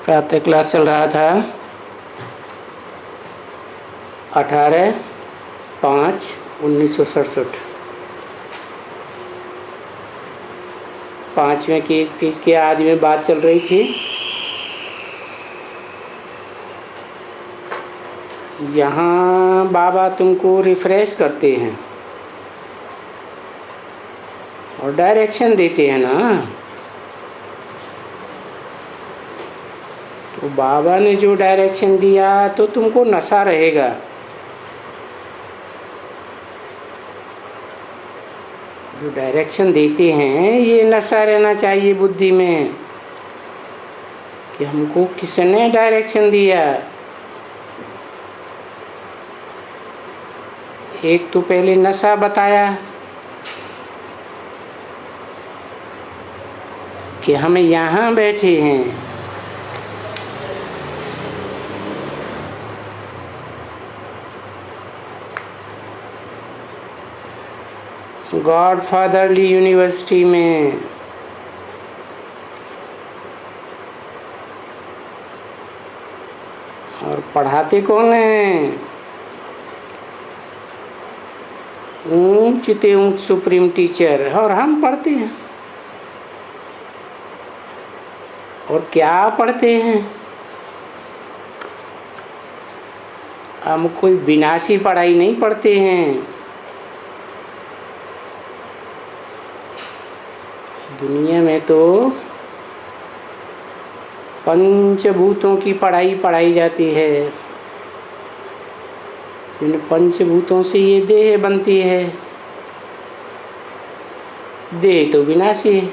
प्रातः क्लास चल रहा था 18/5/1967। 5वें की पेज के आदि में बात चल रही थी। यहाँ बाबा तुमको रिफ्रेश करते हैं और डायरेक्शन देते हैं ना। तो बाबा ने जो डायरेक्शन दिया तो तुमको नशा रहेगा। जो डायरेक्शन देते हैं ये नशा रहना चाहिए बुद्धि में कि हमको किसने डायरेक्शन दिया। एक तो पहले नशा बताया कि हम यहाँ बैठे हैं, गॉड फादरली यूनिवर्सिटी में। और पढ़ाते कौन हैं? ऊंच ते ऊंच सुप्रीम टीचर। और हम पढ़ते हैं। और क्या पढ़ते हैं? हम कोई विनाशी पढ़ाई नहीं पढ़ते हैं। दुनिया में तो पंचभूतों की पढ़ाई पढ़ाई जाती है। इन पंचभूतों से ये देह बनती है। देह तो विनाशी है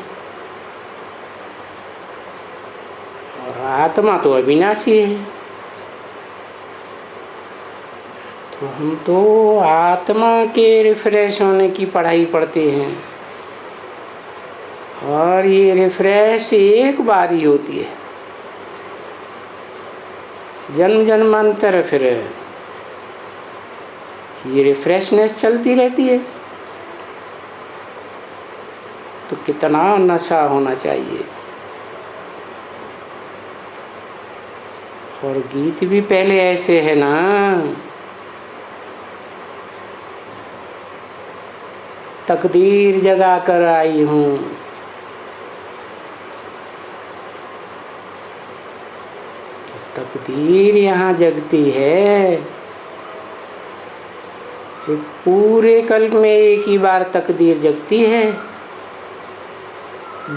और आत्मा तो अविनाशी है। तो हम तो आत्मा के रिफ्रेश होने की पढ़ाई पढ़ते हैं। और ये रिफ्रेश एक बार ही होती है, जन्म जन्मांतर फिर ये रिफ्रेशनेस चलती रहती है। तो कितना नशा होना चाहिए। और गीत भी पहले ऐसे है ना, तकदीर जगा कर आई हूँ। तकदीर यहाँ जगती है। पूरे कल्प में एक ही बार तकदीर जगती है,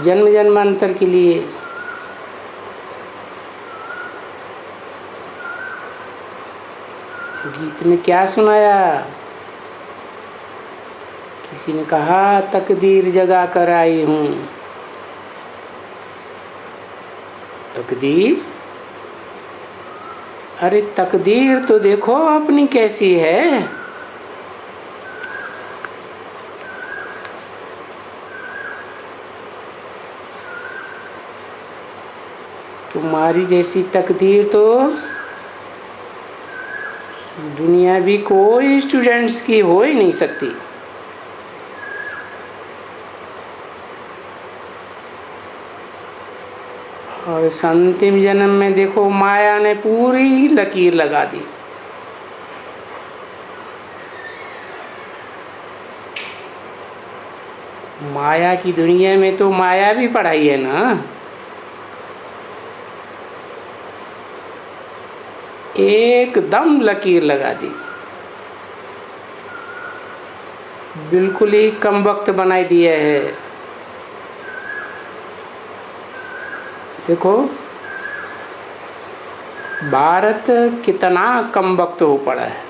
जन्म जन्मांतर के लिए। गीत में क्या सुनाया? किसी ने कहा तकदीर जगा कर आई हूँ। तकदीर, अरे तकदीर तो देखो अपनी कैसी है। तुम्हारी जैसी तकदीर तो दुनिया भी कोई स्टूडेंट्स की हो ही नहीं सकती। और इस अंतिम जन्म में देखो माया ने पूरी लकीर लगा दी। माया की दुनिया में तो माया भी पढ़ाई है ना। एकदम लकीर लगा दी, बिल्कुल ही कम वक्त बनाई दिया है। देखो भारत कितना कम वक्त हो पड़ा है।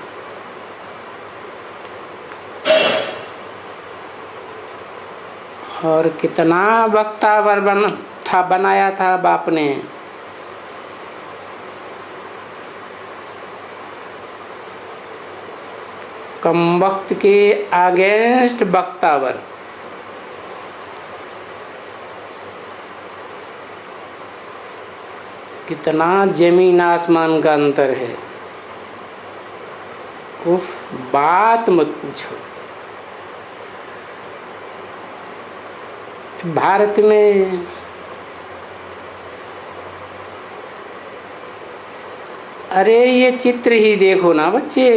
और कितना वक्तावर बनाया था बाप ने। कम वक्त के अगेंस्ट वक्तावर। कितना जमीन आसमान का अंतर है। उफ, बात मत पूछो। भारत में अरे ये चित्र ही देखो ना बच्चे,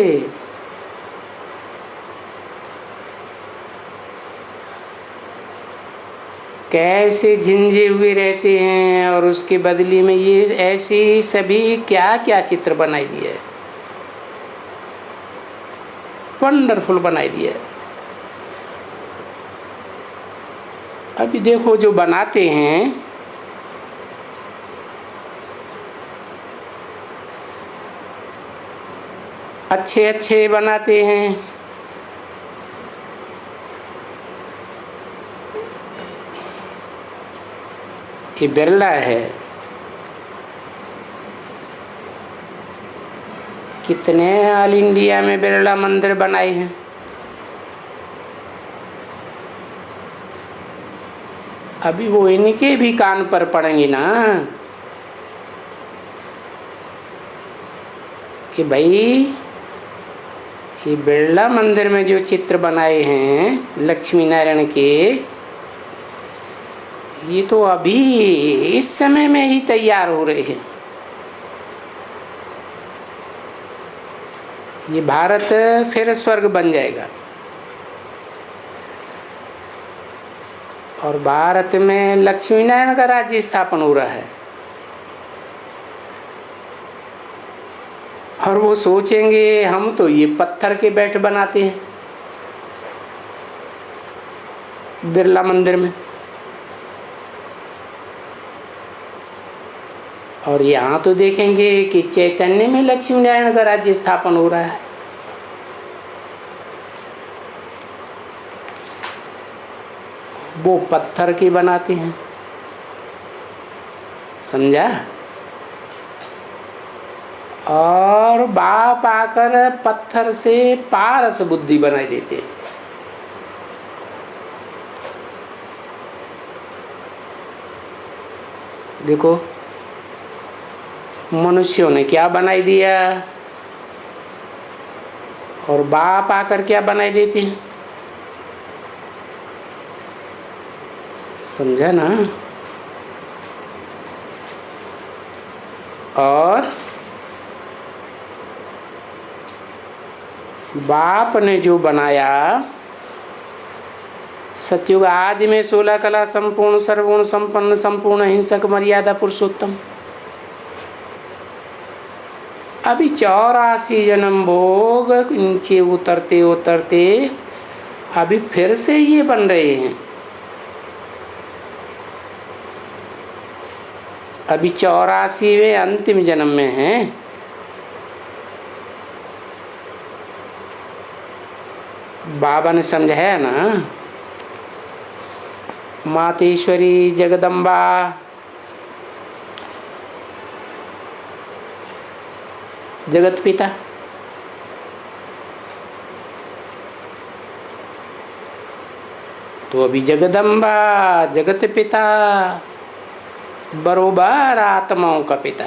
कैसे झिंझे हुए रहते हैं, और उसके बदले में ये ऐसी सभी क्या क्या चित्र बनाई दिए, वंडरफुल बनाई दिए। अभी देखो जो बनाते हैं, अच्छे अच्छे बनाते हैं। ये बिरला है, कितने ऑल इंडिया में बिरला मंदिर बनाए हैं। अभी वो इनके भी कान पर पड़ेंगे ना कि भाई ये बिरला मंदिर में जो चित्र बनाए हैं लक्ष्मी नारायण के, ये तो अभी इस समय में ही तैयार हो रहे हैं। ये भारत फिर स्वर्ग बन जाएगा, और भारत में लक्ष्मी नारायण का राज्य स्थापन हो रहा है। और वो सोचेंगे हम तो ये पत्थर के बैठ बनाते हैं बिरला मंदिर में, और यहाँ तो देखेंगे कि चैतन्य में लक्ष्मी नारायण का राज्य स्थापन हो रहा है। वो पत्थर के बनाते हैं, समझा? और बाप आकर पत्थर से पारस बुद्धि बनाई देते हैं। देखो मनुष्यों ने क्या बनाई दिया, और बाप आकर क्या बनाई देते हैं, समझा ना? और बाप ने जो बनाया, सतयुग आदि में 16 कला संपूर्ण सर्वगुण संपन्न संपूर्ण हिंसक मर्यादा पुरुषोत्तम, अभी 84 जन्म भोग नीचे उतरते उतरते अभी फिर से ये बन रहे हैं। अभी 84वें अंतिम जन्म में हैं। बाबा ने समझाया ना, मातेश्वरी जगदम्बा, जगत पिता, तो अभी जगदम्बा जगत पिता बरोबर आत्माओं का पिता।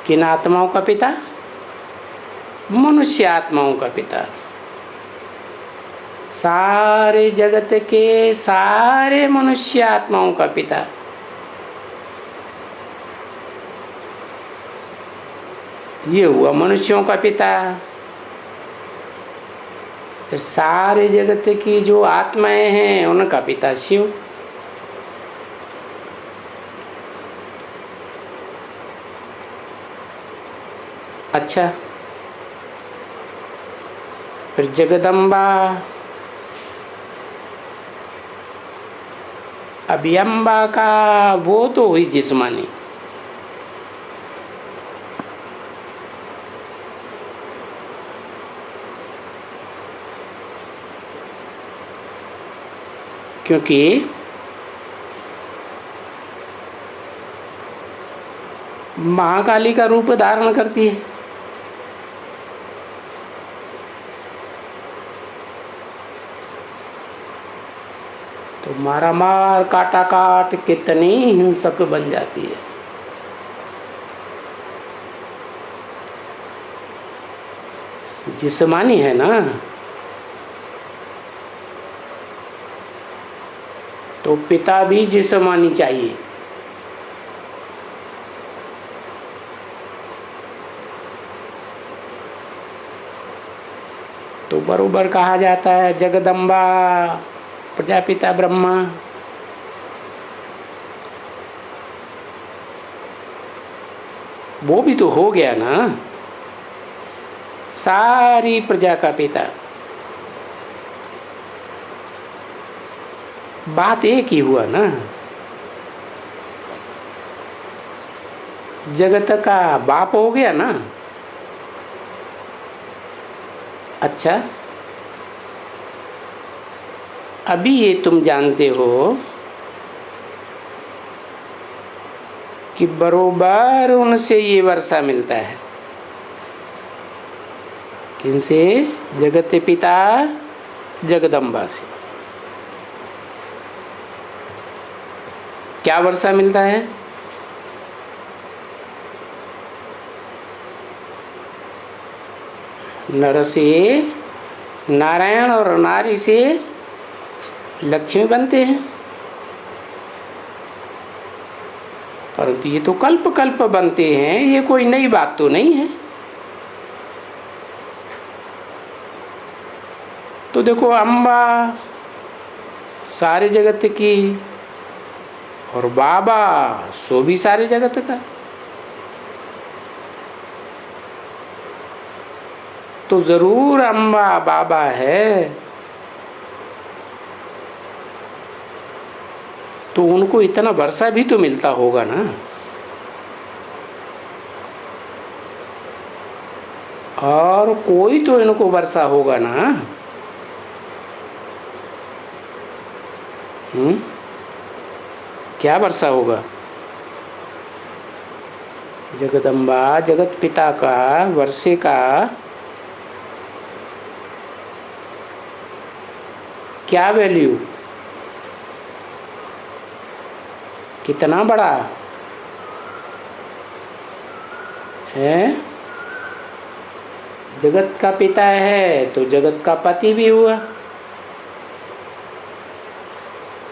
किन आत्माओं का पिता? मनुष्य आत्माओं का पिता। सारे जगत के सारे मनुष्य आत्माओं का पिता। ये हुआ मनुष्यों का पिता। फिर सारे जगत की जो आत्माएं हैं उनका पिता शिव। अच्छा, फिर जगदम्बा, अभी अम्बा का वो तो हुई जिस्मानी। क्योंकि महाकाली का रूप धारण करती है। तो मारा मार काटा काट कितनी हिंसक बन जाती है। जिस्मानी है ना, तो पिता भी जिस्मानी चाहिए। तो बरोबर कहा जाता है जगदम्बा, प्रजापिता ब्रह्मा। वो भी तो हो गया ना, सारी प्रजा का पिता। बात एक ही हुआ ना, जगत का बाप हो गया ना। अच्छा, अभी ये तुम जानते हो कि बरोबर उनसे ये वर्षा मिलता है। किनसे? जगत पिता जगदम्बा से। क्या वर्षा मिलता है? नर से नारायण और नारी से लक्ष्मी बनते हैं। परंतु ये तो कल्प कल्प बनते हैं, ये कोई नई बात तो नहीं है। तो देखो, अम्बा सारे जगत की और बाबा सो भी सारे जगत का। तो जरूर अम्बा बाबा है, तो उनको इतना वर्षा भी तो मिलता होगा ना। और कोई तो इनको वर्षा होगा ना। क्या वर्षा होगा? जगदम्बा जगत पिता का वर्षे का क्या वैल्यू, कितना बड़ा है? जगत का पिता है तो जगत का पति भी हुआ,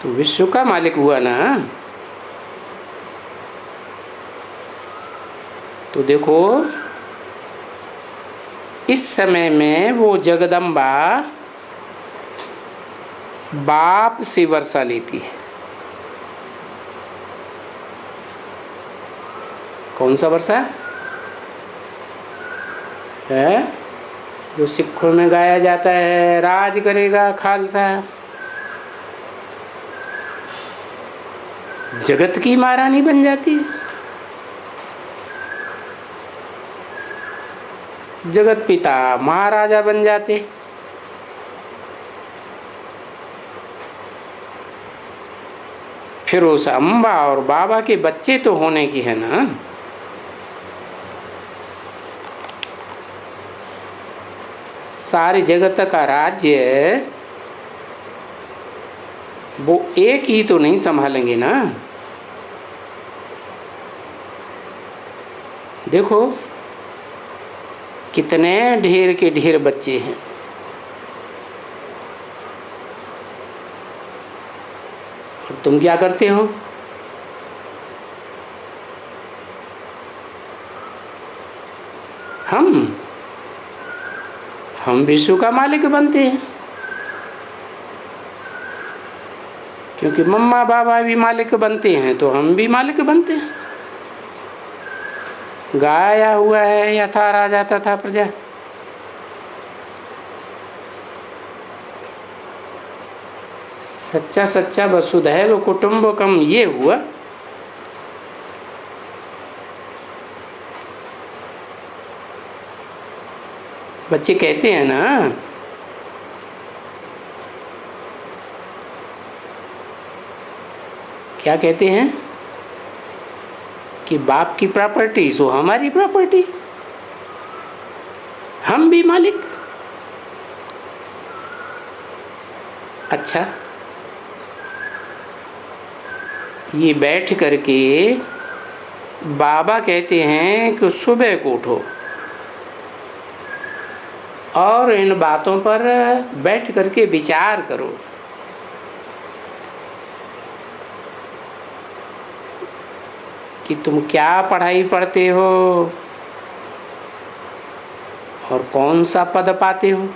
तो विश्व का मालिक हुआ ना। तो देखो, इस समय में वो जगदम्बा बाप से वर्षा लेती है। कौन सा वर्षा है? जो सिखों में गाया जाता है, राज करेगा खालसा, जगत की महारानी बन जाती है। जगत पिता महाराजा बन जाते। फिर उस अम्बा और बाबा के बच्चे तो होने की है ना। सारे जगत का राज्य वो एक ही तो नहीं संभालेंगे ना। देखो, कितने ढेर के ढेर बच्चे हैं। और तुम क्या करते हो? हम विश्व का मालिक बनते हैं, क्योंकि मम्मा बाबा भी मालिक बनते हैं तो हम भी मालिक बनते हैं। गाया हुआ है, यथा राजा तथा प्रजा। सच्चा सच्चा वसुधैव कुटुंबकम ये हुआ। बच्चे कहते हैं ना, क्या कहते हैं कि बाप की प्रॉपर्टी सो हमारी प्रॉपर्टी, हम भी मालिक। अच्छा, ये बैठ करके बाबा कहते हैं कि सुबह को उठो और इन बातों पर बैठ करके विचार करो। कि तुम क्या पढ़ाई पढ़ते हो और कौन सा पद पाते हो।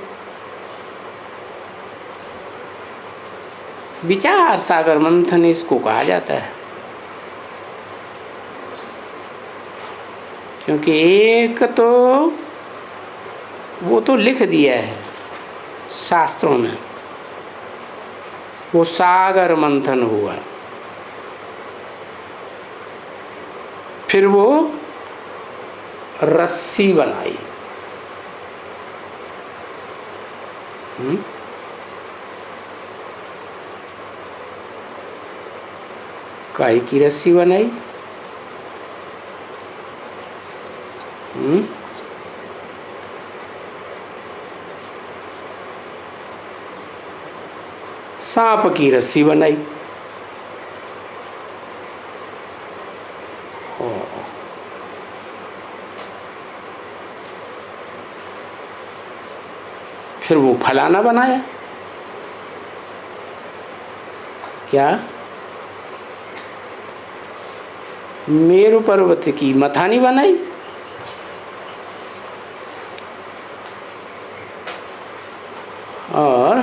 विचार सागर मंथन इसको कहा जाता है। क्योंकि एक तो वो तो लिख दिया है शास्त्रों में, वो सागर मंथन हुआ, फिर वो रस्सी बनाई। काहे की रस्सी बनाई? सांप की रस्सी बनाई। फिर वो फलाना बनाया। क्या? मेरु पर्वत की मथानी बनाई। और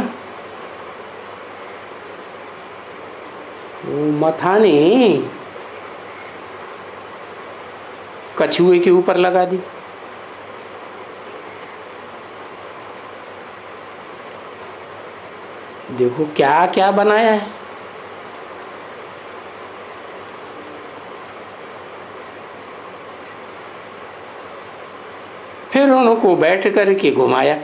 वो मथानी कछुए के ऊपर लगा दी। देखो क्या क्या बनाया है। फिर उनको बैठ करके घुमाया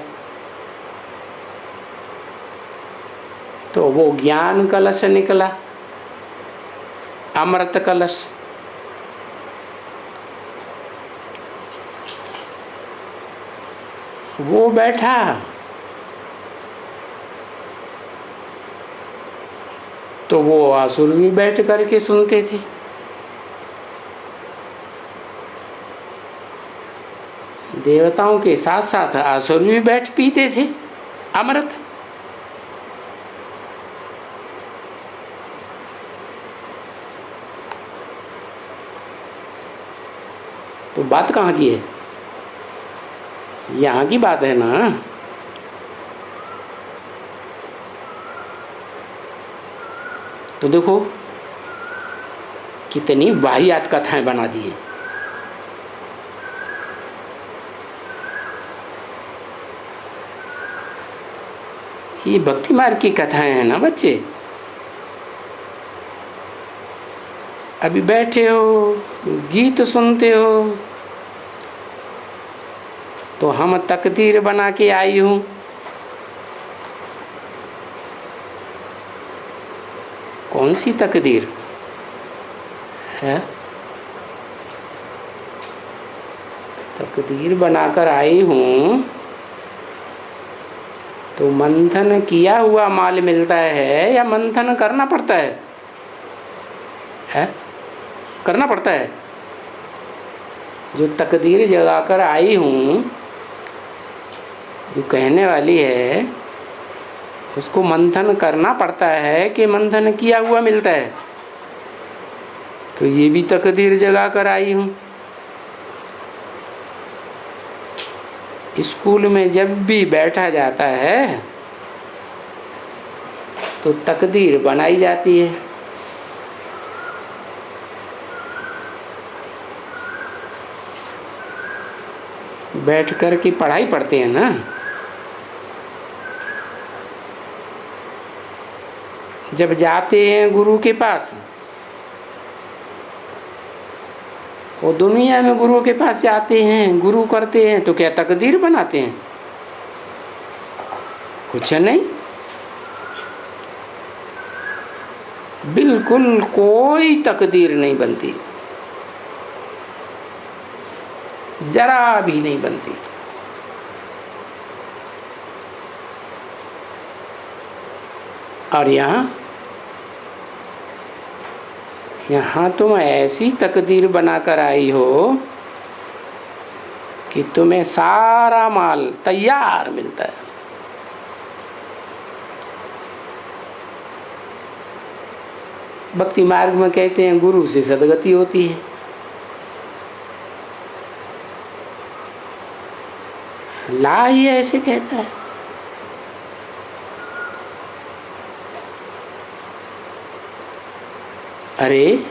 तो वो ज्ञान कलश निकला, अमृत कलश। वो बैठा तो वो असुर भी बैठ करके सुनते थे। देवताओं के साथ साथ असुर भी बैठ पीते थे अमृत। तो बात कहाँ की है? यहाँ की बात है ना। तो देखो कितनी वाहियात कथाएं बना दी है। ये भक्ति मार्ग की कथाएं हैं ना बच्चे। अभी बैठे हो गीत सुनते हो तो हम तकदीर बना के आई हूँ। कौन सी तकदीर है? तकदीर बनाकर आई हूँ तो मंथन किया हुआ माल मिलता है या मंथन करना पड़ता है? करना पड़ता है। जो तकदीर जगाकर आई हूँ जो कहने वाली है उसको मंथन करना पड़ता है कि मंथन किया हुआ मिलता है? तो ये भी तकदीर जगा कर आई हूँ। स्कूल में जब भी बैठा जाता है तो तकदीर बनाई जाती है। बैठ कर के पढ़ाई पढ़ते हैं ना। जब जाते हैं गुरु के पास, वो दुनिया में गुरु के पास जाते हैं, गुरु करते हैं तो क्या तकदीर बनाते हैं? कुछ नहीं, बिल्कुल कोई तकदीर नहीं बनती, जरा भी नहीं बनती। और यहाँ तुम ऐसी तकदीर बनाकर आई हो कि तुम्हें सारा माल तैयार मिलता है। भक्ति मार्ग में कहते हैं गुरु से सदगति होती है। ला ही ऐसे कहता है। अरे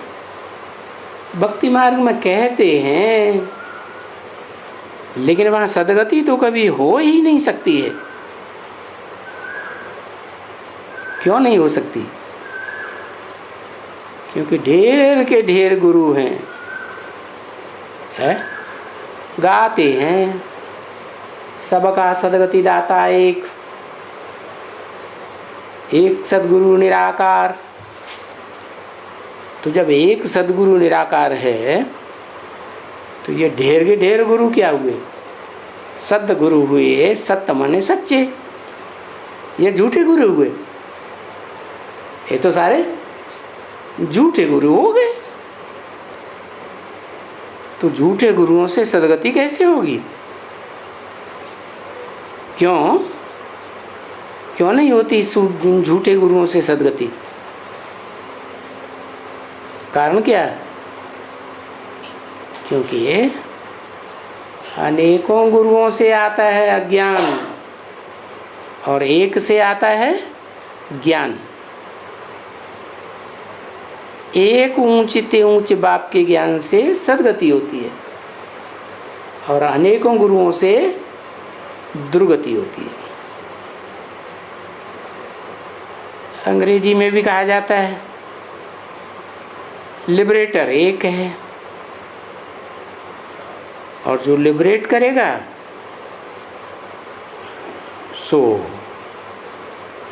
भक्ति मार्ग में कहते हैं, लेकिन वहाँ सदगति तो कभी हो ही नहीं सकती है। क्यों नहीं हो सकती? क्योंकि ढेर के ढेर गुरु हैं, है? गाते हैं सबका सदगति दाता एक, एक सदगुरु निराकार। तो जब एक सदगुरु निराकार है तो ये ढेर के ढेर गुरु क्या हुए? सदगुरु हुए। सत्य माने सच्चे, ये झूठे गुरु हुए। ये तो सारे झूठे गुरु हो गए। तो झूठे गुरुओं से सदगति कैसे होगी? क्यों नहीं होती झूठे गुरुओं से सदगति? कारण क्या? क्योंकि अनेकों गुरुओं से आता है अज्ञान और एक से आता है ज्ञान। एक ऊंचे ऊंचे बाप के ज्ञान से सदगति होती है और अनेकों गुरुओं से दुर्गति होती है। अंग्रेजी में भी कहा जाता है लिबरेटर एक है, और जो लिबरेट करेगा सो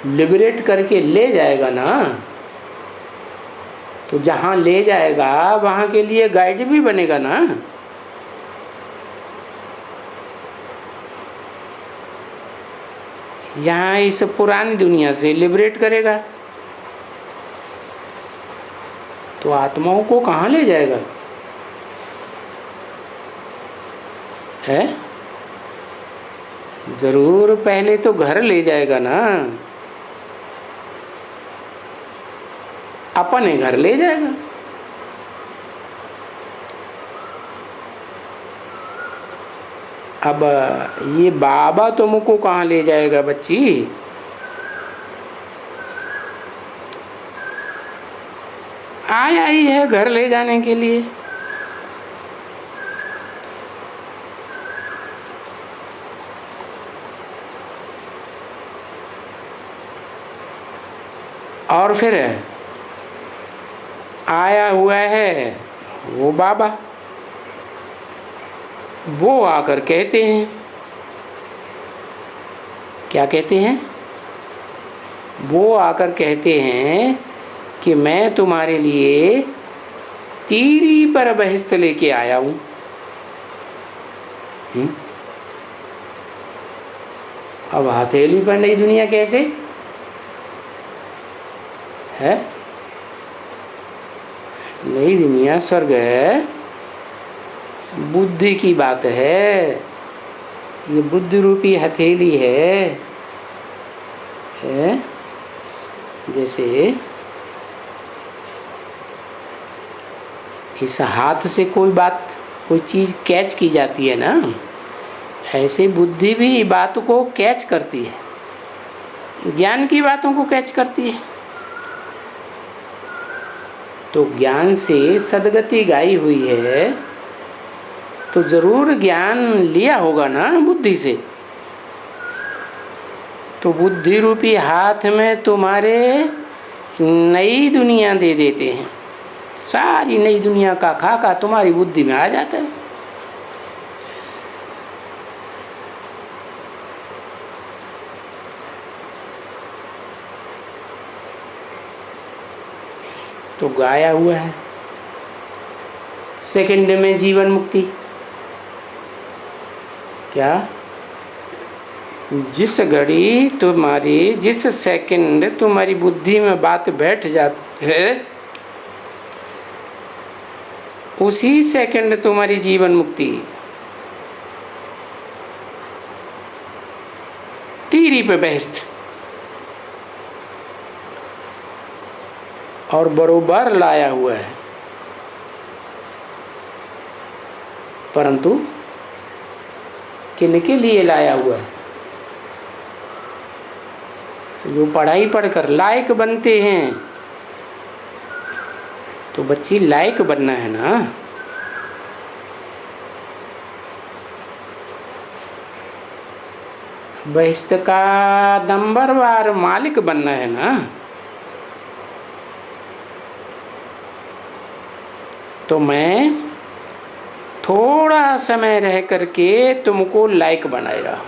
लिबरेट करके ले जाएगा ना, तो जहाँ ले जाएगा वहाँ के लिए गाइड भी बनेगा ना। यहाँ इस पुरानी दुनिया से लिबरेट करेगा तो आत्माओं को कहाँ ले जाएगा? है जरूर पहले तो घर ले जाएगा ना, अपने घर ले जाएगा। अब ये बाबा तुमको कहाँ ले जाएगा बच्ची? आया ही है घर ले जाने के लिए। और फिर आया हुआ है वो बाबा, वो आकर कहते हैं, क्या कहते हैं? वो आकर कहते हैं कि मैं तुम्हारे लिए तीरी पर बहिश्त लेके आया हूँ। अब हथेली पर नई दुनिया कैसे है? नई दुनिया स्वर्ग है, बुद्धि की बात है। ये बुद्धि रूपी हथेली है? जैसे इस हाथ से कोई बात, कोई चीज़ कैच की जाती है ना, ऐसे बुद्धि भी बातों को कैच करती है, ज्ञान की बातों को कैच करती है। तो ज्ञान से सदगति गाई हुई है तो जरूर ज्ञान लिया होगा ना बुद्धि से। तो बुद्धि रूपी हाथ में तुम्हारे नई दुनिया दे देते हैं, सारी नई दुनिया का खाका तुम्हारी बुद्धि में आ जाता है। तो गाया हुआ है सेकंड में जीवन मुक्ति। क्या? जिस घड़ी तुम्हारी, जिस सेकंड तुम्हारी बुद्धि में बात बैठ जाती है, उसी सेकंड तुम्हारी जीवन मुक्ति। तीरी पे बहस्त और बरोबर लाया हुआ है, परंतु किनके लिए लाया हुआ है? जो पढ़ाई पढ़कर लायक बनते हैं तो बच्ची लायक बनना है ना। बहिष्ठ का नंबरवार मालिक बनना है ना। तो मैं थोड़ा समय रह करके तुमको लायक बनाए रहा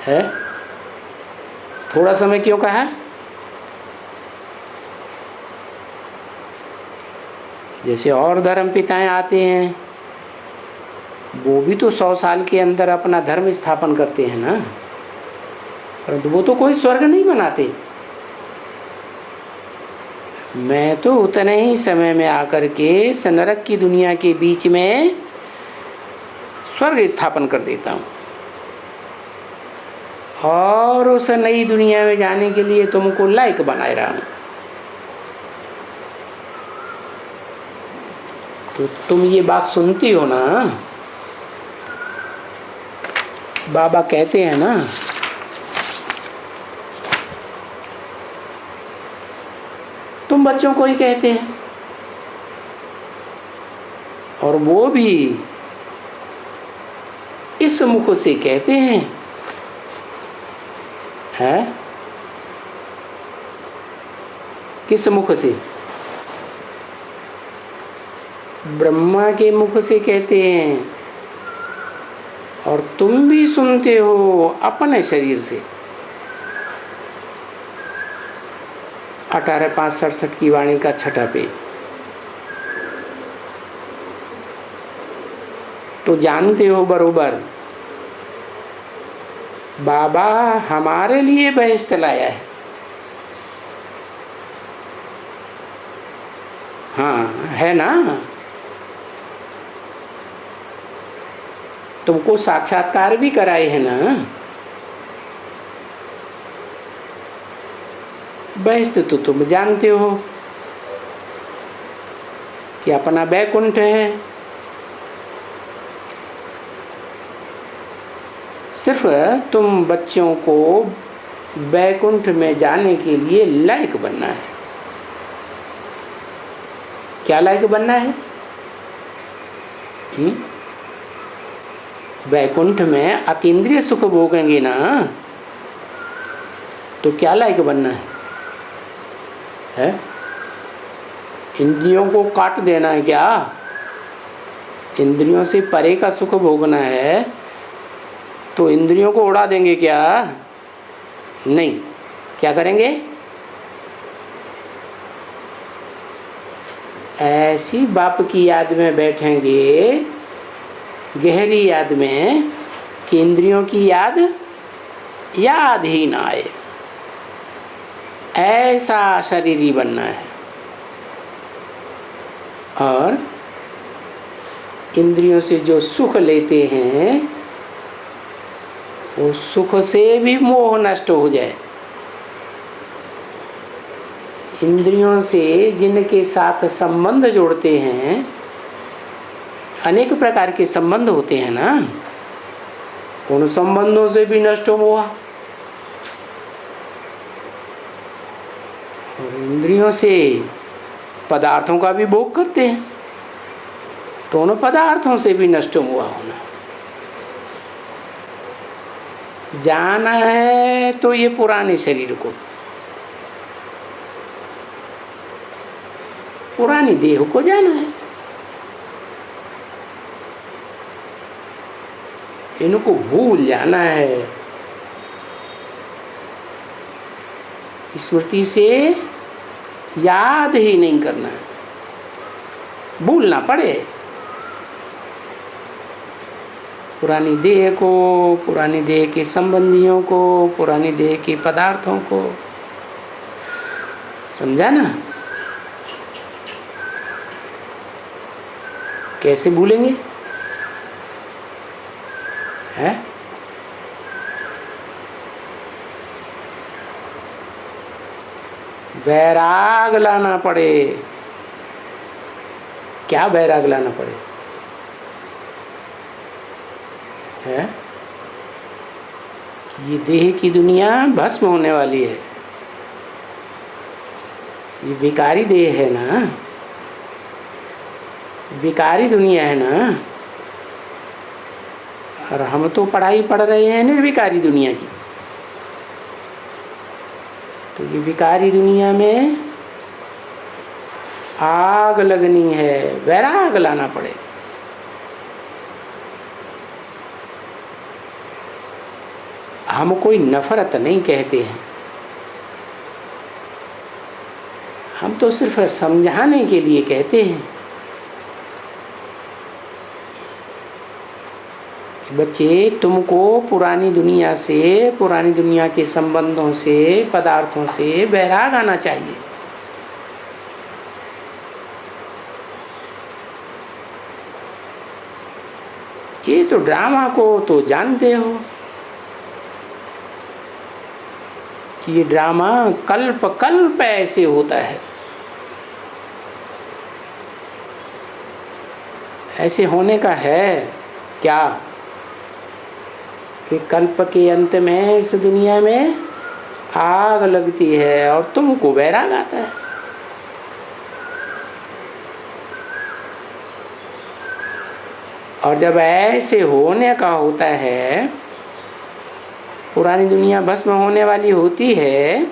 है। थोड़ा समय क्यों कहा? जैसे और धर्म पिताएं आते हैं, वो भी तो 100 साल के अंदर अपना धर्म स्थापन करते हैं ना, परंतु वो तो कोई स्वर्ग नहीं बनाते। मैं तो उतने ही समय में आकर के इस नरक की दुनिया के बीच में स्वर्ग स्थापन कर देता हूँ, और उस नई दुनिया में जाने के लिए तुमको लायक बनाए रहा हूँ। तो तुम ये बात सुनती हो ना, बाबा कहते हैं ना, तुम बच्चों को ही कहते हैं, और वो भी इस मुख से कहते हैं, है? किस मुख से? ब्रह्मा के मुख से कहते हैं, और तुम भी सुनते हो अपने शरीर से। 18/5/67 की वाणी का 6ठा पेज। तो जानते हो बरोबर बाबा हमारे लिए बहिष्ठ लाया है। हाँ है ना। तुमको साक्षात्कार भी कराए है ना। बहिष्ठ तो तुम जानते हो कि अपना बैकुंठ है। सिर्फ तुम बच्चों को बैकुंठ में जाने के लिए लायक बनना है। क्या लायक बनना है? बैकुंठ में अतीन्द्रिय सुख भोगेंगे ना, तो क्या लायक बनना है? इंद्रियों को काट देना है क्या? इंद्रियों से परे का सुख भोगना है, तो इंद्रियों को उड़ा देंगे क्या? नहीं। क्या करेंगे? ऐसी बाप की याद में बैठेंगे, गहरी याद में, कि इंद्रियों की याद ही ना आए। ऐसा शरीर ही बनना है। और इंद्रियों से जो सुख लेते हैं, वो सुख से भी मोह नष्ट हो जाए। इंद्रियों से जिनके साथ संबंध जोड़ते हैं, अनेक प्रकार के संबंध होते हैं ना, उन संबंधों से भी नष्ट हो मोह। और इंद्रियों से पदार्थों का भी भोग करते हैं, तो उन पदार्थों से भी नष्ट हुआ होना। जाना है तो ये पुराने शरीर को, पुरानी देह को जाना है। इनको भूल जाना है। स्मृति से याद ही नहीं करना है, भूलना पड़े। पुरानी देह को, पुरानी देह के संबंधियों को, पुरानी देह के पदार्थों को। समझा ना? कैसे भूलेंगे? है? वैराग लाना पड़े। क्या वैराग लाना पड़े? है? ये देह की दुनिया भस्म होने वाली है। ये विकारी देह है ना, विकारी दुनिया है ना। और हम तो पढ़ाई पढ़ रहे हैं निर्विकारी दुनिया की। तो ये विकारी दुनिया में आग लगनी है, वैराग लाना पड़े। हम कोई नफरत नहीं कहते हैं, हम तो सिर्फ समझाने के लिए कहते हैं। बच्चे, तुमको पुरानी दुनिया से, पुरानी दुनिया के संबंधों से, पदार्थों से वैराग आना चाहिए। ये तो ड्रामा को तो जानते हो कि ये ड्रामा कल्प कल्प ऐसे होता है। ऐसे होने का है क्या कि कल्प के अंत में इस दुनिया में आग लगती है और तुमको वैराग आता है। और जब ऐसे होने का होता है, पुरानी दुनिया भस्म होने वाली होती है,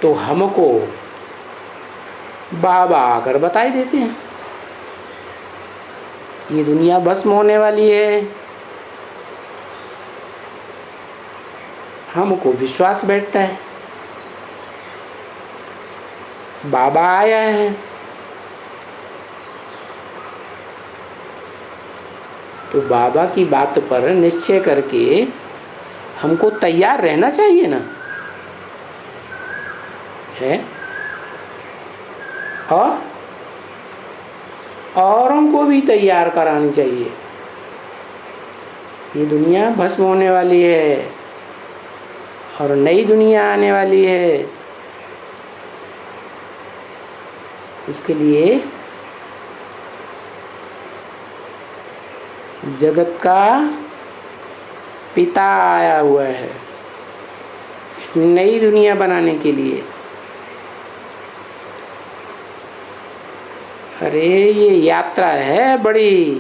तो हमको बाबा आकर बताई देते हैं ये दुनिया भस्म होने वाली है। हमको विश्वास बैठता है, बाबा आया है। तो बाबा की बात पर निश्चय करके हमको तैयार रहना चाहिए ना, है? और औरों को भी तैयार करानी चाहिए। ये दुनिया भस्म होने वाली है और नई दुनिया आने वाली है। उसके लिए जगत का पिता आया हुआ है नई दुनिया बनाने के लिए। अरे ये यात्रा है बड़ी।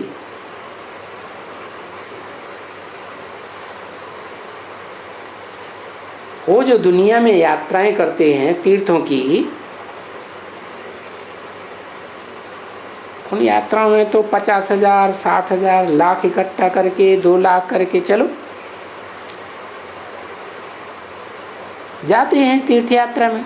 वो जो दुनिया में यात्राएं करते हैं तीर्थों की, उन यात्राओं में तो 50,000, 60,000, लाख इकट्ठा करके 2 लाख करके चलो जाते हैं तीर्थ यात्रा में।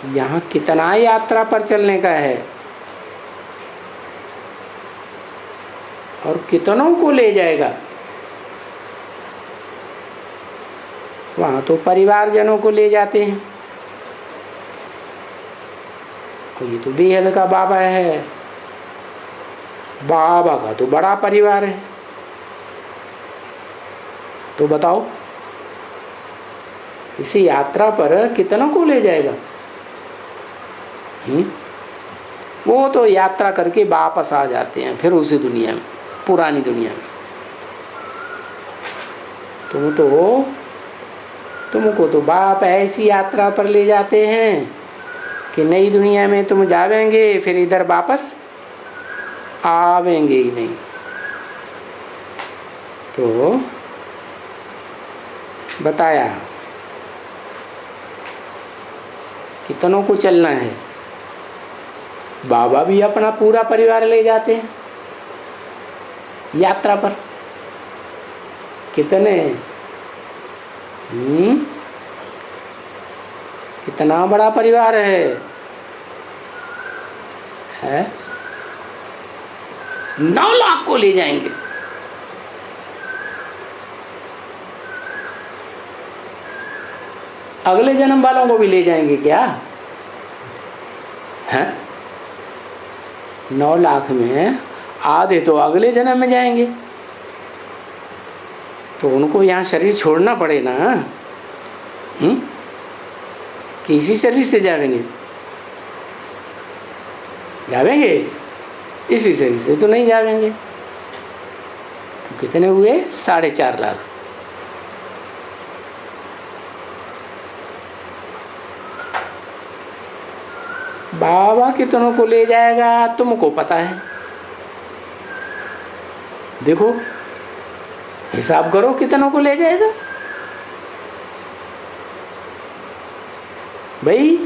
यहाँ कितना यात्रा पर चलने का है और कितनों को ले जाएगा। वहाँ तो परिवारजनों को ले जाते हैं। ये तो बेहद का बाबा है, बाबा का तो बड़ा परिवार है। तो बताओ इसी यात्रा पर कितनों को ले जाएगा? वो तो यात्रा करके वापस आ जाते हैं फिर उसी दुनिया में, पुरानी दुनिया में। तुमको तो बाप ऐसी यात्रा पर ले जाते हैं कि नई दुनिया में तुम जावेंगे फिर इधर वापस आवेंगे ही नहीं। तो बताया कितनों को चलना है। बाबा भी अपना पूरा परिवार ले जाते हैं यात्रा पर। कितने कितना बड़ा परिवार है? 9 लाख को ले जाएंगे। अगले जन्म वालों को भी ले जाएंगे क्या? हैं? 9 लाख में आधे तो अगले जन्म में जाएंगे। तो उनको यहाँ शरीर छोड़ना पड़े ना। कि इसी शरीर से जाएंगे इसी शरीर से तो नहीं जाएंगे। कितने हुए? 4.5 लाख। बाबा कितनों को ले जाएगा तुमको पता है। देखो हिसाब करो कितनों को ले जाएगा भाई।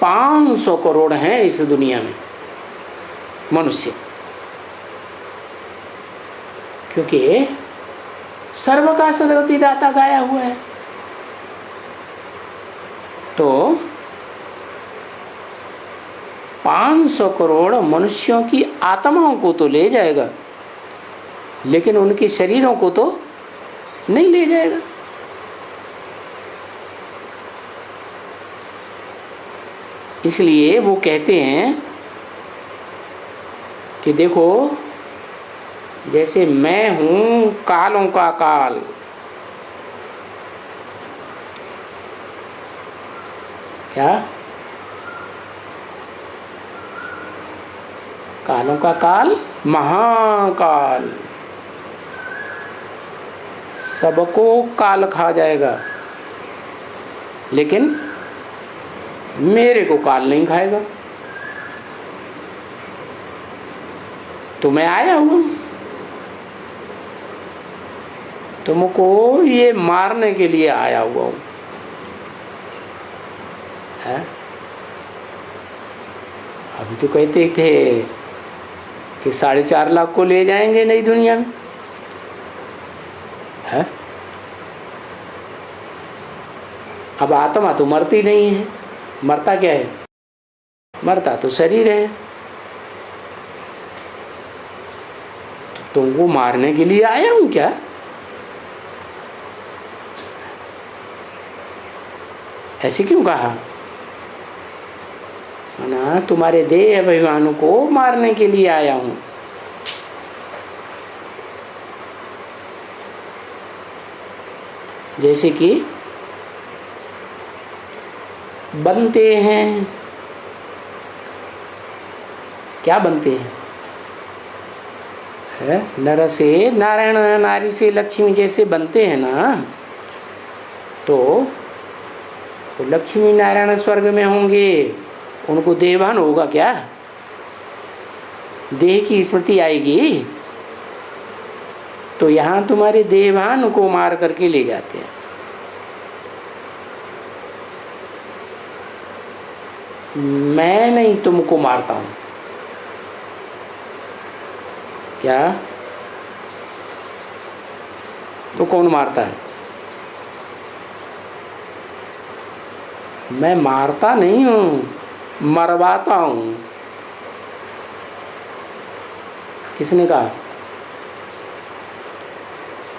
500 करोड़ हैं इस दुनिया में मनुष्य, क्योंकि सर्व का सदगति दाता गाया हुआ है। तो 500 करोड़ मनुष्यों की आत्माओं को तो ले जाएगा, लेकिन उनके शरीरों को तो नहीं ले जाएगा। इसलिए वो कहते हैं कि देखो, जैसे मैं हूं कालों का काल, क्या कालों का काल, महाकाल, सबको काल खा जाएगा, लेकिन मेरे को काल नहीं खाएगा। तो मैं आया हूं तुमको ये मारने के लिए आया हुआ हूं, है? अभी तो कहते थे कि 4.5 लाख को ले जाएंगे नई दुनिया में, है? अब आत्मा तो मरती नहीं है। मरता क्या है? मरता तो शरीर है। तो तुमको मारने के लिए आया हूं क्या? ऐसे क्यों कहा? ना, तुम्हारे देह अभिमान को मारने के लिए आया हूं। जैसे कि बनते हैं, क्या बनते हैं? है नर से नारायण, नारी से लक्ष्मी जैसे बनते हैं ना, तो लक्ष्मी नारायण स्वर्ग में होंगे, उनको देहभान होगा क्या? देह की स्मृति आएगी। तो यहाँ तुम्हारे देहभान को मार करके ले जाते हैं। मैं नहीं तुमको मारता हूं। क्या? तो कौन मारता है? मैं मारता नहीं हूं, मरवाता हूं। किसने कहा?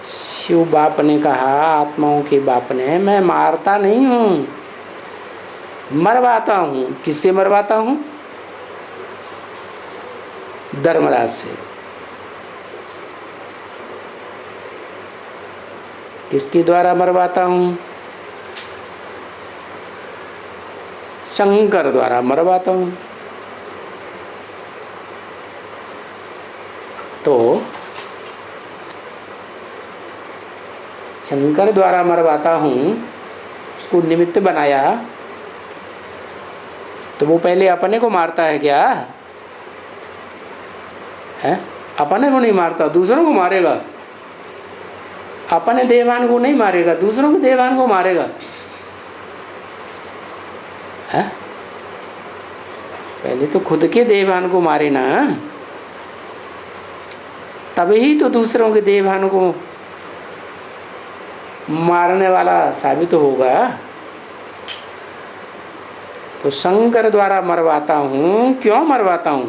शिव बाप ने कहा, आत्माओं के बाप ने। मैं मारता नहीं हूं, मरवाता हूं। किससे मरवाता हूं? धर्मराज से। किसके द्वारा मरवाता हूं? शंकर द्वारा मरवाता हूं। तो शंकर द्वारा मरवाता हूं, उसको निमित्त बनाया, तो वो पहले अपने को मारता है क्या? है? अपने को नहीं मारता, दूसरों को मारेगा। अपने देवान को नहीं मारेगा, दूसरों के देवान को मारेगा, है? पहले तो खुद के देवान को मारे ना, तभी तो दूसरों के देवान को मारने वाला साबित होगा। तो शंकर द्वारा मरवाता हूं। क्यों मरवाता हूं?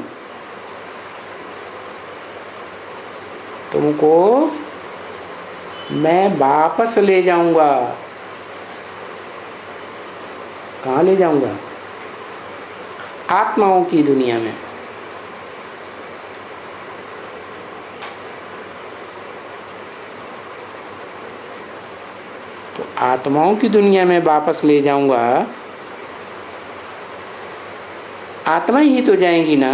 तुमको मैं वापस ले जाऊंगा। कहाँ ले जाऊंगा? आत्माओं की दुनिया में। तो आत्माओं की दुनिया में वापस ले जाऊंगा। आत्मा ही तो जाएंगी ना।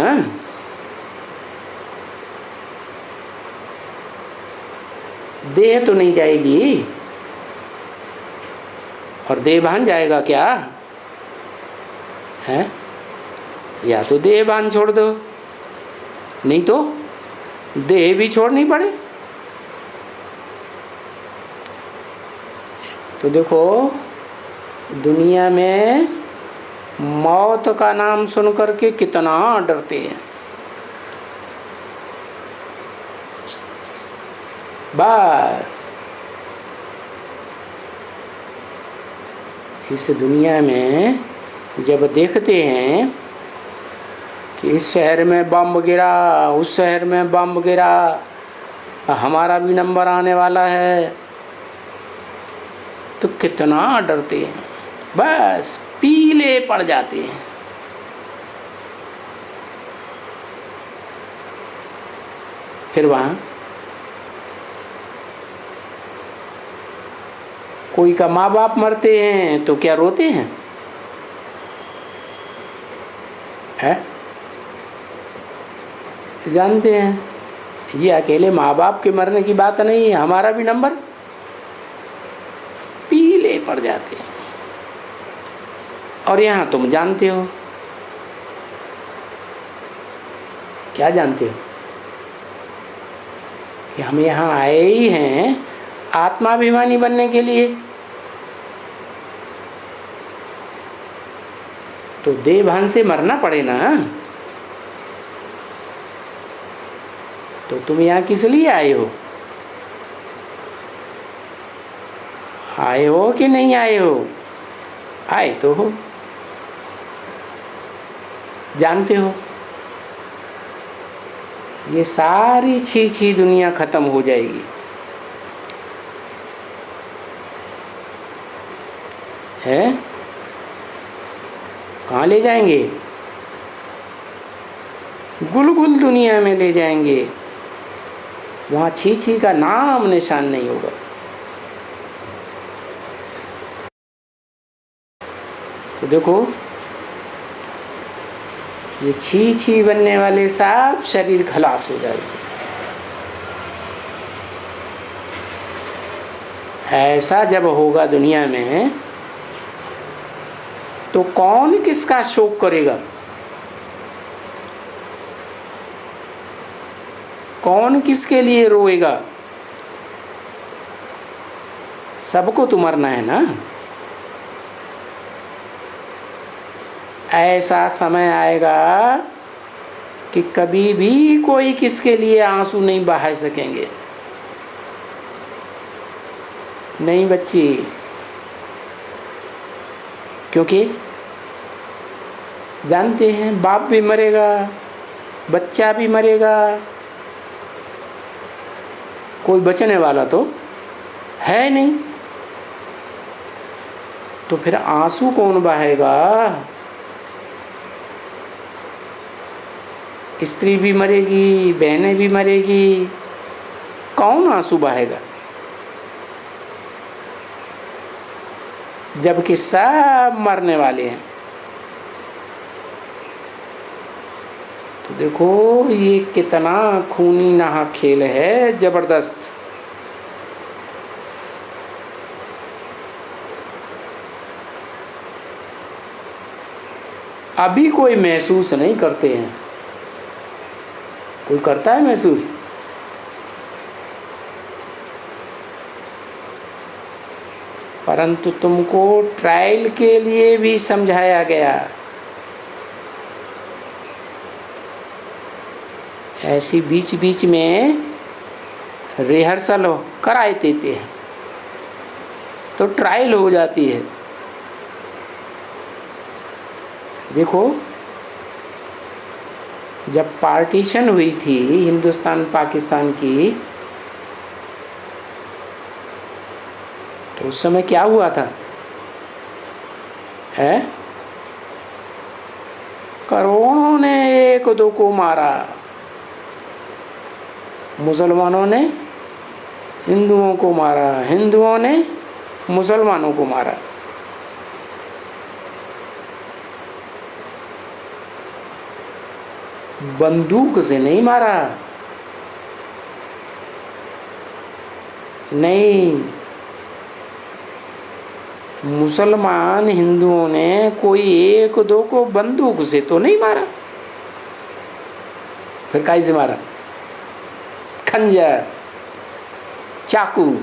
देह तो नहीं जाएगी, और देहभान जाएगा क्या है? या तो देहभान छोड़ दो, नहीं तो देह भी छोड़नी पड़े। तो देखो, दुनिया में मौत का नाम सुन करके कितना डरते हैं। बस इस दुनिया में जब देखते हैं कि इस शहर में बम गिरा, उस शहर में बम गिरा, हमारा भी नंबर आने वाला है, तो कितना डरते हैं, बस पीले पड़ जाते हैं। फिर वहाँ कोई का माँ बाप मरते हैं तो क्या रोते हैं? है? जानते हैं ये अकेले माँ बाप के मरने की बात नहीं है, हमारा भी नंबर पीले पड़ जाते हैं। और यहाँ तुम जानते हो, क्या जानते हो? कि हम यहाँ आए ही हैं आत्माभिमानी बनने के लिए। तो देहभान से मरना पड़े ना। तो तुम यहाँ किस लिए आए हो? आए हो कि नहीं आए हो? आए तो हो, जानते हो ये सारी छी दुनिया खत्म हो जाएगी, है? कहाँ ले जाएंगे? गुलगुल दुनिया में ले जाएंगे, वहाँ छी का नाम निशान नहीं होगा। तो देखो, ये छी बनने वाले सब शरीर खलास हो जाएगा। ऐसा जब होगा दुनिया में, तो कौन किसका शोक करेगा? कौन किसके लिए रोएगा? सबको तो मरना है ना। ऐसा समय आएगा कि कभी भी कोई किसके लिए आंसू नहीं बहा सकेंगे। नहीं बच्ची, क्योंकि जानते हैं बाप भी मरेगा, बच्चा भी मरेगा, कोई बचने वाला तो है नहीं। तो फिर आंसू कौन बहाएगा? स्त्री भी मरेगी, बहनें भी मरेगी, कौन आंसू बहाएगा? जबकि सब मरने वाले हैं। तो देखो ये कितना खूनी नाहक खेल है, जबरदस्त। अभी कोई महसूस नहीं करते हैं। कोई करता है महसूस? परंतु तुमको ट्रायल के लिए भी समझाया गया। ऐसी बीच बीच में रिहर्सल कराए देते हैं, तो ट्रायल हो जाती है। देखो, जब पार्टीशन हुई थी हिंदुस्तान पाकिस्तान की, तो उस समय क्या हुआ था? है? करोड़ों ने एक दो को मारा, मुसलमानों ने हिंदुओं को मारा, हिंदुओं ने मुसलमानों को मारा। बंदूक से नहीं मारा, नहीं, मुसलमान हिंदुओं ने कोई एक दो को बंदूक से तो नहीं मारा, फिर काहे से मारा? खंजर, चाकू।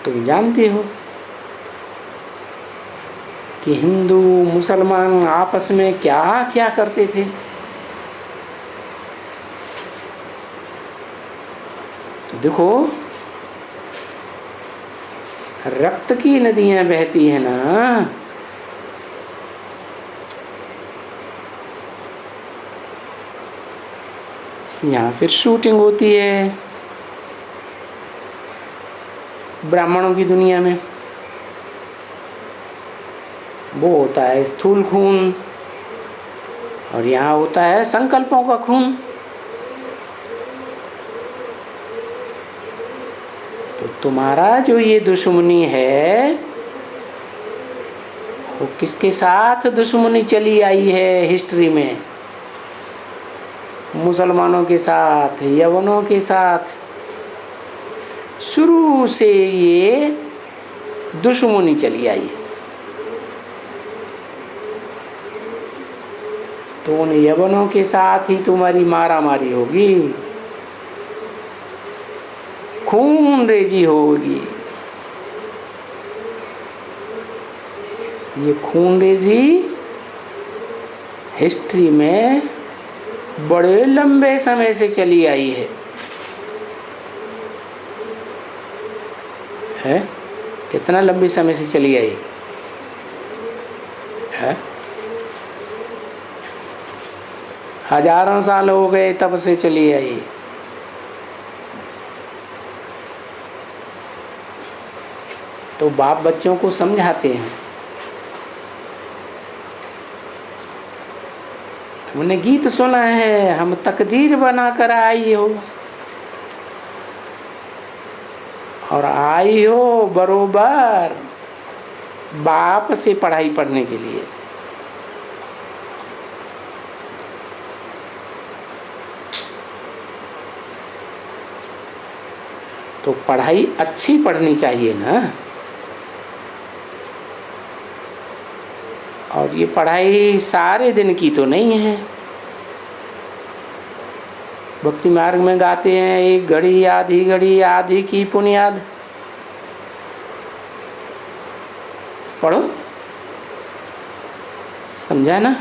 तुम जानते हो कि हिंदू मुसलमान आपस में क्या क्या करते थे? तो देखो, रक्त की नदियां बहती है ना, यहाँ फिर शूटिंग होती है ब्राह्मणों की दुनिया में। वो होता है स्थूल खून और यहाँ होता है संकल्पों का खून। तो तुम्हारा जो ये दुश्मनी है वो किसके साथ दुश्मनी चली आई है हिस्ट्री में? मुसलमानों के साथ, यवनों के साथ। शुरू से ये दुश्मनी चली आई है। तो उन यवनों के साथ ही तुम्हारी मारा मारी होगी, खून रेजी होगी। ये खून रेजी हिस्ट्री में बड़े लंबे समय से चली आई है? कितना लंबे समय से चली आई है? हजारों साल हो गए तब से चली आई। तो बाप बच्चों को समझाते हैं, तुमने गीत सुना है, हम तकदीर बनाकर आई हो, और आई हो बरोबर बाप से पढ़ाई पढ़ने के लिए। तो पढ़ाई अच्छी पढ़नी चाहिए ना। और ये पढ़ाई सारे दिन की तो नहीं है। भक्ति मार्ग में गाते हैं, एक घड़ी आधी की पुनियाद। पढ़ो, समझा ना?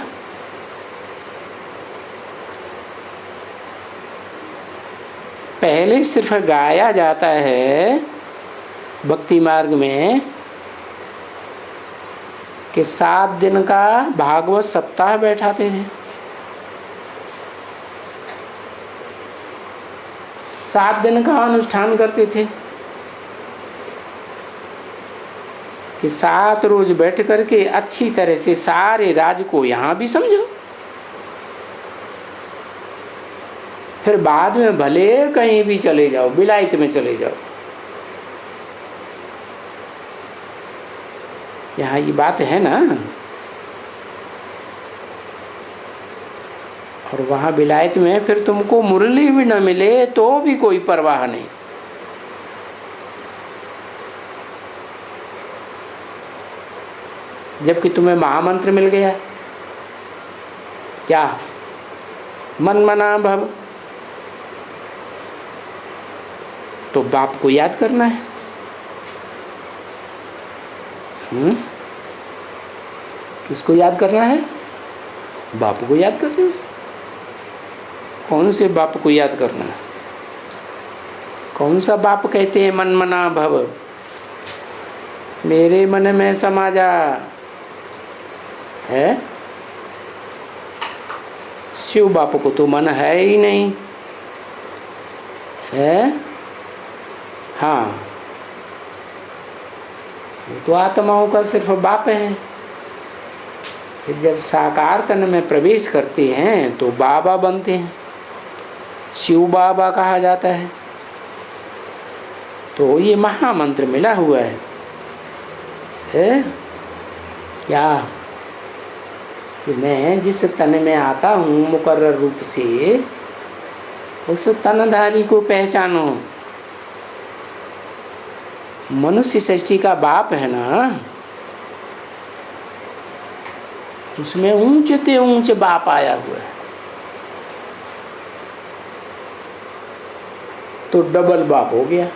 पहले सिर्फ गाया जाता है भक्ति मार्ग में कि 7 दिन का भागवत सप्ताह बैठाते थे। 7 दिन का अनुष्ठान करते थे कि 7 रोज बैठ करके अच्छी तरह से सारे राज को यहाँ भी समझो, फिर बाद में भले कहीं भी चले जाओ, विलायत में चले जाओ। यहाँ ये बात है ना। और वहाँ विलायत में फिर तुमको मुरली भी न मिले तो भी कोई परवाह नहीं। जबकि तुम्हें महामंत्र मिल गया, क्या? मन मना भव। तो बाप को याद करना है। किसको याद करना है? बाप को याद करना है। कौन से बाप को याद करना है? कौन सा बाप कहते हैं मन मना भव, मेरे मन में समा जा? है शिव बाप को तो मन है ही नहीं है। हाँ, वो तो आत्माओं का सिर्फ बाप है। फिर जब साकार तन में प्रवेश करते हैं तो बाबा बनते हैं, शिव बाबा कहा जाता है। तो ये महामंत्र मिला हुआ है क्या? कि मैं जिस तन में आता हूँ मुकर्रर रूप से, उस तनधारी को पहचानो। मनुष्य सृष्टि का बाप है ना, उसमें ऊंचे ते ऊंचे बाप आया हुआ है, तो डबल बाप हो गया।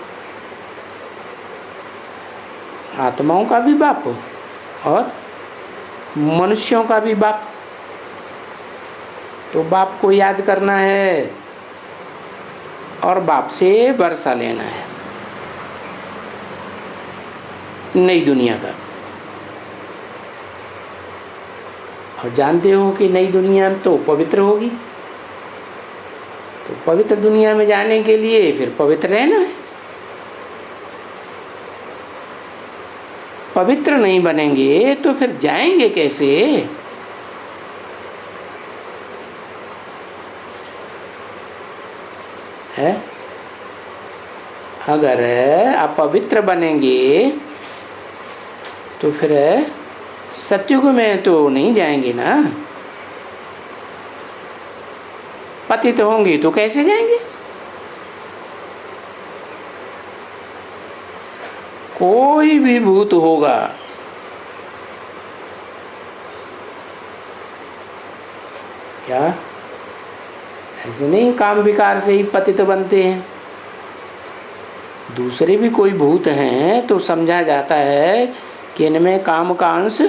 आत्माओं का भी बाप और मनुष्यों का भी बाप। तो बाप को याद करना है और बाप से वर्षा लेना है नई दुनिया का। और जानते हो कि नई दुनिया तो पवित्र होगी, तो पवित्र दुनिया में जाने के लिए फिर पवित्र रहना है। पवित्र नहीं बनेंगे तो फिर जाएंगे कैसे? है, अगर अपवित्र बनेंगे तो फिर सतयुग में तो नहीं जाएंगे ना। पतित होंगे तो कैसे जाएंगे? कोई भी भूत होगा, क्या ऐसे नहीं काम विकार से ही पतित बनते हैं। दूसरे भी कोई भूत हैं तो समझा जाता है कि इनमें काम का अंश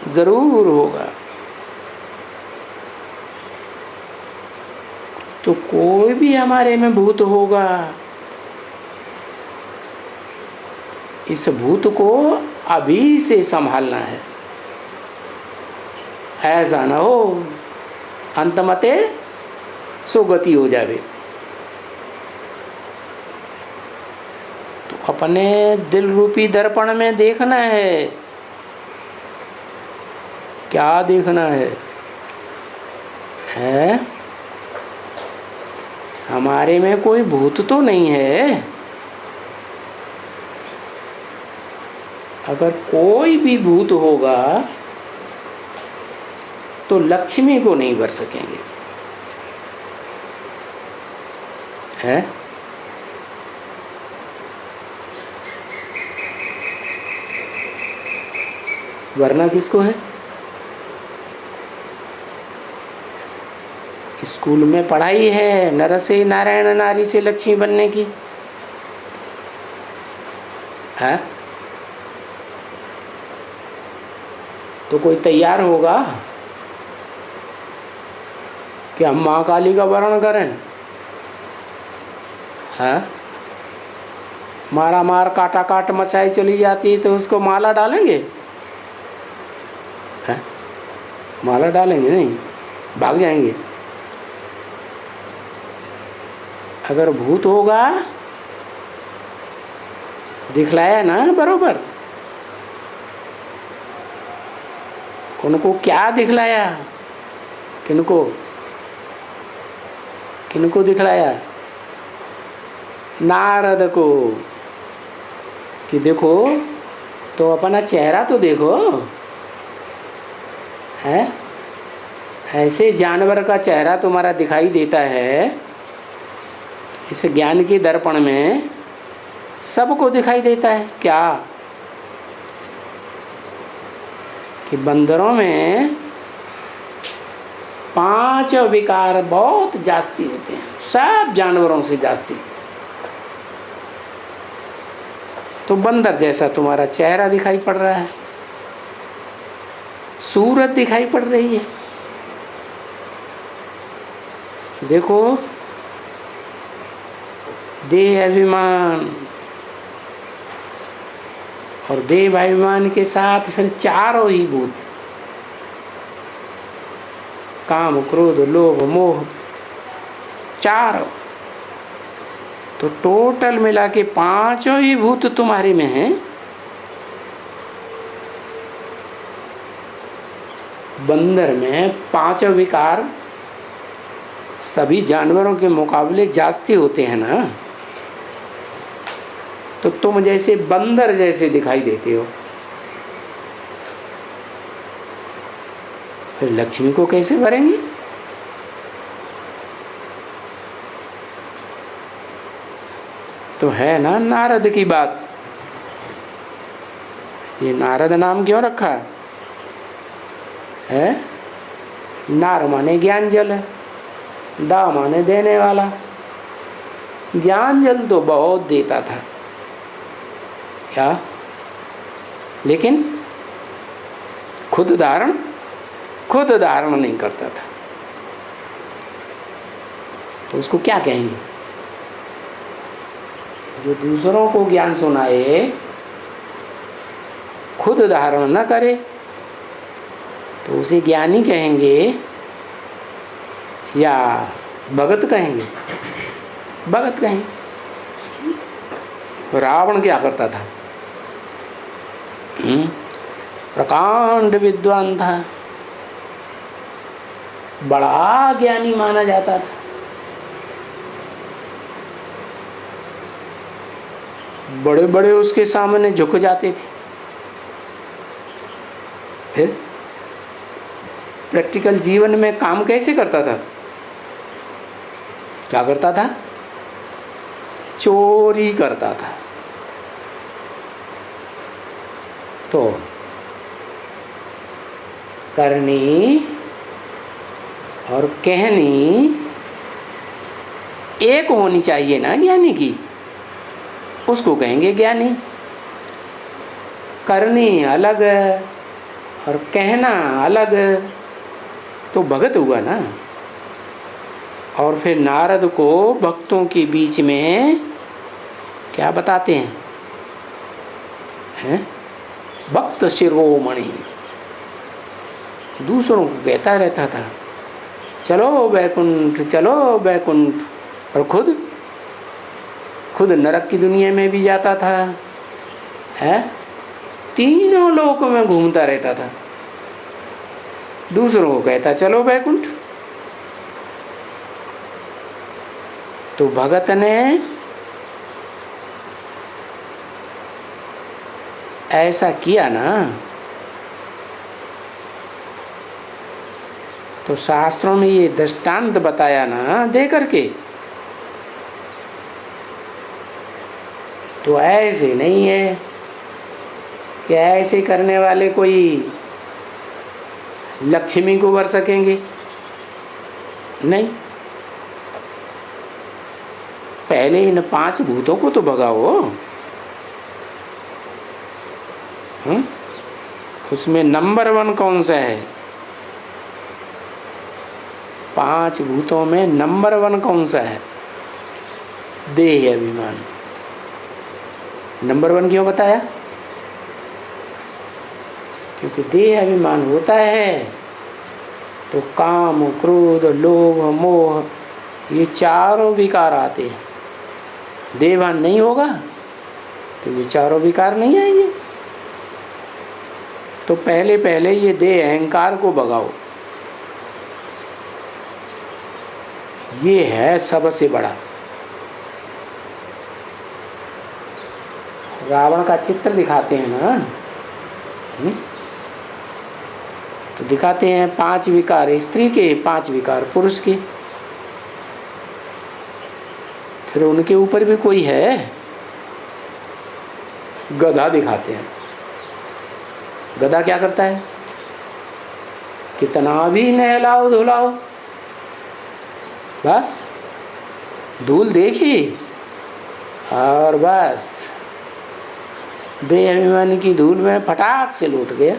जरूर होगा। तो कोई भी हमारे में भूत होगा, इस भूत को अभी से संभालना है। ऐसा ना हो अंतमते सुगति हो जावे। तो अपने दिल रूपी दर्पण में देखना है। क्या देखना है? हमारे में कोई भूत तो नहीं है। अगर कोई भी भूत होगा तो लक्ष्मी को नहीं वर सकेंगे, है? वरना किसको है? स्कूल में पढ़ाई है नर से नारायण, नारी से लक्ष्मी बनने की, है? तो कोई तैयार होगा कि हम माँ काली का वर्ण करें? है? मारा मार काटा काट मचाई चली जाती है तो उसको माला डालेंगे? है? माला डालेंगे नहीं, भाग जाएंगे। अगर भूत होगा दिखलाया ना बरोबर, उनको क्या दिखलाया? किनको किनको दिखलाया? नारद को, कि देखो तो अपना चेहरा तो देखो, है? ऐसे जानवर का चेहरा तुम्हारा दिखाई देता है, इस ज्ञान की दर्पण में सबको दिखाई देता है। क्या कि बंदरों में 5 विकार बहुत जास्ती होते हैं, सब जानवरों से जास्ती। तो बंदर जैसा तुम्हारा चेहरा दिखाई पड़ रहा है, सूरत दिखाई पड़ रही है। देखो देह अभिमान, और देह अभिमान के साथ फिर चारों ही भूत, काम क्रोध लोभ मोह, चारों। तो टोटल मिला के 5 ही भूत तुम्हारे में हैं। बंदर में 5 विकार सभी जानवरों के मुकाबले जास्ती होते हैं ना। तो तुम जैसे बंदर जैसे दिखाई देते हो। फिर लक्ष्मी को कैसे भरेंगे? तो है ना नारद की बात। ये नारद नाम क्यों रखा है? नार माने ज्ञान जल, दा माने देने वाला। ज्ञान जल तो बहुत देता था क्या, लेकिन खुद धारण नहीं करता था। तो उसको क्या कहेंगे? जो दूसरों को ज्ञान सुनाए, खुद धारण न करे, तो उसे ज्ञानी कहेंगे या भगत कहेंगे? भगत कहेंगे। रावण क्या करता था? प्रकांड विद्वान था, बड़ा ज्ञानी माना जाता था। बड़े बड़े उसके सामने झुक जाते थे। फिर प्रैक्टिकल जीवन में काम कैसे करता था? क्या करता था? चोरी करता था। तो करनी और कहनी एक होनी चाहिए ना ज्ञानी की, उसको कहेंगे ज्ञानी। करनी अलग और कहना अलग, तो भगत हुआ ना। और फिर नारद को भक्तों के बीच में क्या बताते हैं? भक्त शिरोमणि। दूसरों को कहता रहता था चलो बैकुंठ, चलो बैकुंठ, और खुद नरक की दुनिया में भी जाता था, है? तीनों लोकों में घूमता रहता था, दूसरों को कहता चलो बैकुंठ। तो भगत ने ऐसा किया ना, तो शास्त्रों में ये दृष्टांत बताया ना दे करके। तो ऐसे नहीं है कि ऐसे करने वाले कोई लक्ष्मी को वर सकेंगे, नहीं। पहले इन 5 भूतों को तो भगाओ। उसमें नंबर 1 कौन सा है? 5 भूतों में नंबर 1 कौन सा है? देह अभिमान। नंबर 1 क्यों बताया? क्योंकि देह अभिमान होता है तो काम, क्रोध, लोभ, मोह, ये चारों विकार आते हैं। देहभान नहीं होगा तो ये चारों विकार नहीं आएंगे। तो पहले ये देह अहंकार को भगाओ। ये है सबसे बड़ा। रावण का चित्र दिखाते हैं ना, तो दिखाते हैं 5 विकार स्त्री के, 5 विकार पुरुष के। फिर उनके ऊपर भी कोई है, गधा दिखाते हैं। गधा क्या करता है? कितना भी नहलाओ धुलाओ, बस धूल देखी और बस देह अभिमान की धूल में फटाक से लौट गया।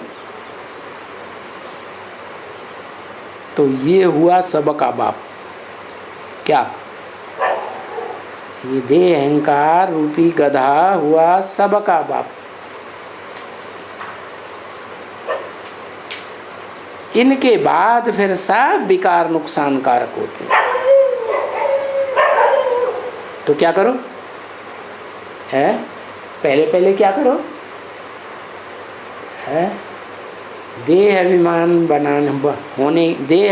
तो ये हुआ सबका बाप। क्या? ये देह अहंकार रूपी गधा हुआ सबका बाप। इनके बाद फिर सब विकार नुकसान कारक होते हैं। तो क्या करो? है पहले क्या करो? है देह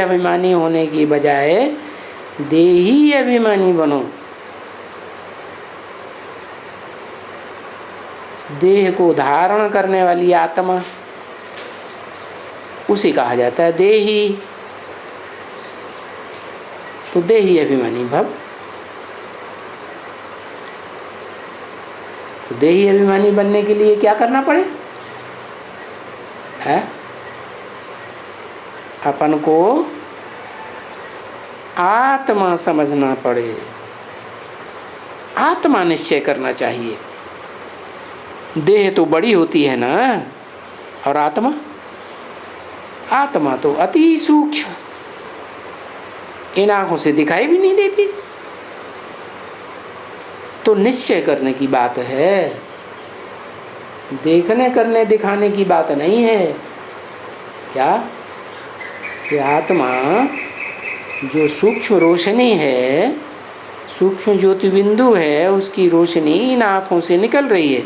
अभिमानी होने की बजाय देही अभिमानी बनो। देह को धारण करने वाली आत्मा, उसे कहा जाता है देही। तो देही अभिमानी भव। तो देही अभिमानी बनने के लिए क्या करना पड़े है? अपन को आत्मा समझना पड़े, आत्मा निश्चय करना चाहिए। देह तो बड़ी होती है ना, और आत्मा, आत्मा तो अति सूक्ष्म, इन आंखों से दिखाई भी नहीं देती। तो निश्चय करने की बात है, देखने करने दिखाने की बात नहीं है। क्या कि आत्मा जो सूक्ष्म रोशनी है, सूक्ष्म ज्योति बिंदु है, उसकी रोशनी इन आँखों से निकल रही है।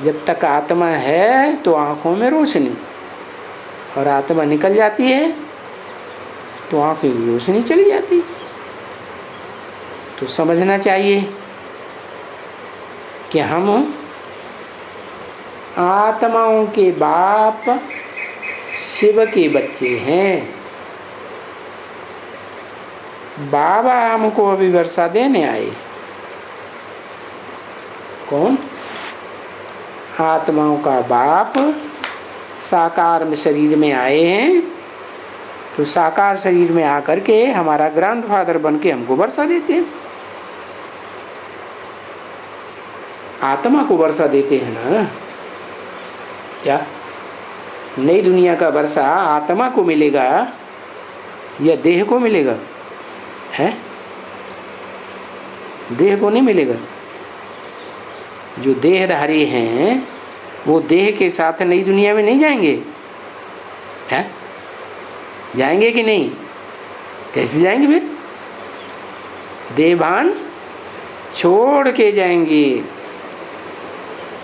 जब तक आत्मा है तो आँखों में रोशनी, और आत्मा निकल जाती है तो आँखों की रोशनी चली जाती। तो समझना चाहिए कि हम आत्माओं के बाप शिव के बच्चे हैं। बाबा हमको अभी वर्षा देने आए। कौन? आत्माओं का बाप साकार में शरीर में आए हैं। तो साकार शरीर में आकर के हमारा ग्रैंडफादर बन के हमको वर्षा देते हैं। आत्मा को वर्षा देते हैं ना। क्या नई दुनिया का वर्षा आत्मा को मिलेगा या देह को मिलेगा? है, देह को नहीं मिलेगा। जो देहधारी हैं वो देह के साथ नई दुनिया में नहीं जाएंगे। हैं, जाएंगे कि नहीं? कैसे जाएंगे फिर? देहभान छोड़ के जाएंगे।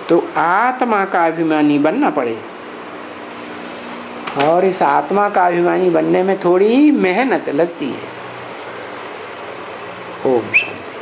तो आत्मा का अभिमानी बनना पड़े, और इस आत्मा का अभिमानी बनने में थोड़ी मेहनत लगती है। ओम शांति।